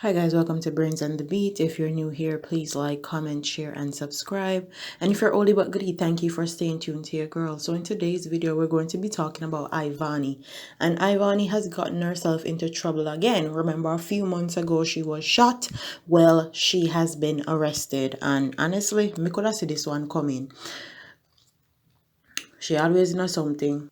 Hi guys, welcome to Brains and the Beat. If you're new here, please like, comment, share, and subscribe. And if you're oldie but goodie, thank you for staying tuned to your girl. So in today's video, we're going to be talking about Ivany. And Ivany has gotten herself into trouble again. Remember, a few months ago, she was shot. Well, she has been arrested. And honestly, me could have seen this one coming. She always knows something.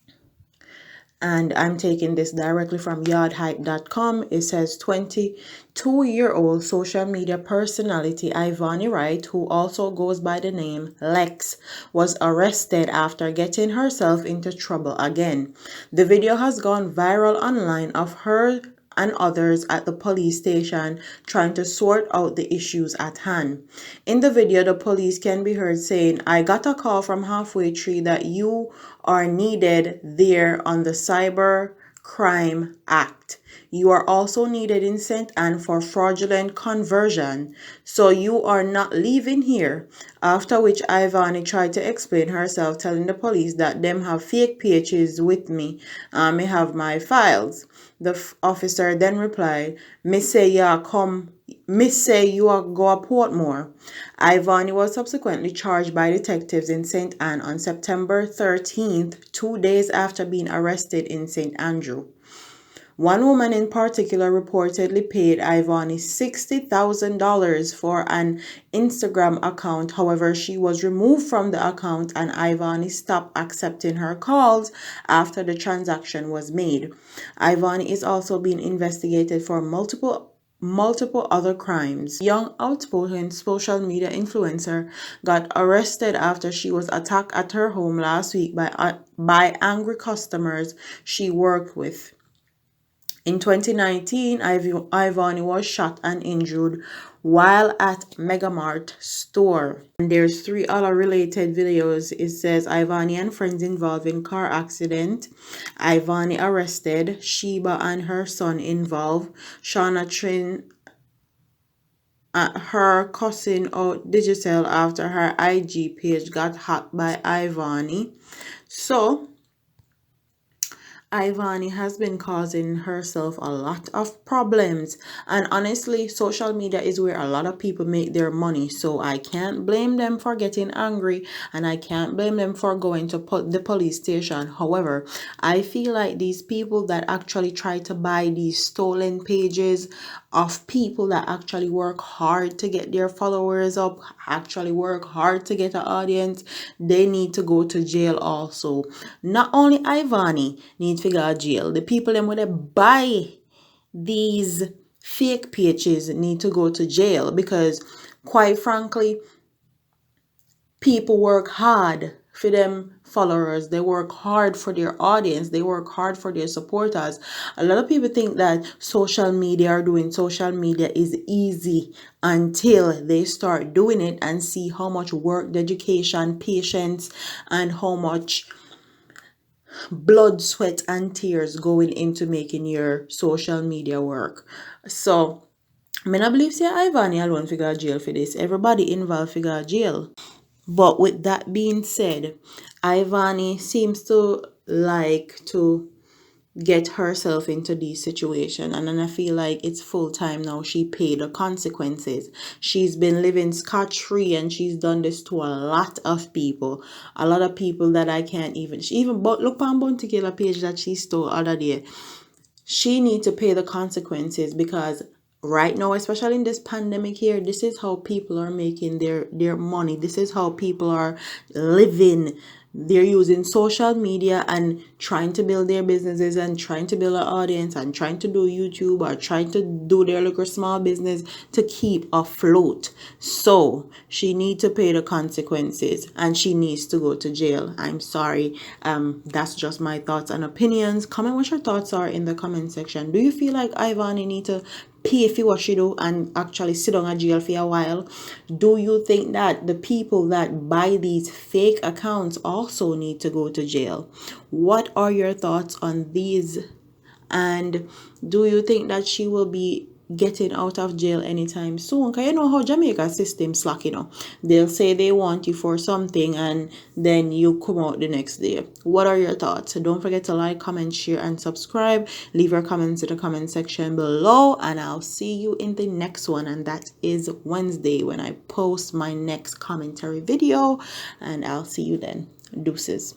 And I'm taking this directly from yardhype.com. It says 22-year-old social media personality Ivany Wright, who also goes by the name Lex, was arrested after getting herself into trouble again. The video has gone viral online of her and others at the police station trying to sort out the issues at hand. In the video, the police can be heard saying, "I got a call from halfway tree that you are needed there on the Cyber Crime Act. You are also needed in St. Anne for fraudulent conversion, so you are not leaving here." After which Ivany tried to explain herself, telling the police that them have fake pages with me, me have my files. The officer then replied, "Miss say ya come, Miss say you are go a Portmore." Ivany was subsequently charged by detectives in St. Anne on September 13th, 2 days after being arrested in St. Andrew. One woman in particular reportedly paid Ivany $60,000 for an Instagram account. However, she was removed from the account and Ivany stopped accepting her calls after the transaction was made. Ivany is also being investigated for multiple other crimes. Young outspoken social media influencer got arrested after she was attacked at her home last week by angry customers she worked with. In 2019, Ivany was shot and injured while at Megamart store. And there's 3 other related videos. It says Ivany and friends involved in car accident. Ivany arrested. Sheba and her son involved. Shauna Trin her cousin out digital after her IG page got hacked by Ivany. So Ivany has been causing herself a lot of problems, and honestly, social media is where a lot of people make their money, so I can't blame them for getting angry and I can't blame them for going to the police station. However, I feel like these people that actually try to buy these stolen pages of people that actually work hard to get their followers up, actually work hard to get an audience, they need to go to jail also. Not only Ivany needs to go to jail, the people them when they buy these fake pages need to go to jail, because quite frankly, people work hard for them followers, they work hard for their audience, they work hard for their supporters. A lot of people think that social media is easy until they start doing it and see how much work, dedication, patience, and how much blood, sweat, and tears going into making your social media work. So I don't believe say Ivany alone figure jail for this. Everybody involved figure jail. But with that being said, Ivany seems to like to get herself into this situation, and then I feel like it's full time now. She paid the consequences. She's been living scot-free and she's done this to a lot of people. A lot of people that I can't even, she even but look on Bounty Killer page that she stole other day. She needs to pay the consequences, because right now, especially in this pandemic here, this is how people are making their money. This is how people are living. They're using social media and trying to build their businesses and trying to build an audience and trying to do YouTube or trying to do their little small business to keep afloat. So she needs to pay the consequences and she needs to go to jail. I'm sorry. That's just my thoughts and opinions. Comment what your thoughts are in the comment section. Do you feel like Ivany need to pay for what she do and actually sit down in jail for a while? Do you think that the people that buy these fake accounts also need to go to jail? What are your thoughts on these? And do you think that she will be getting out of jail anytime soon. Because you know how Jamaica system slack, they'll say they want you for something and then you come out the next day. What are your thoughts? Don't forget to like, comment, share, and subscribe. Leave your comments in the comment section below, and I'll see you in the next one, and that is Wednesday when I post my next commentary video, and I'll see you then. Deuces.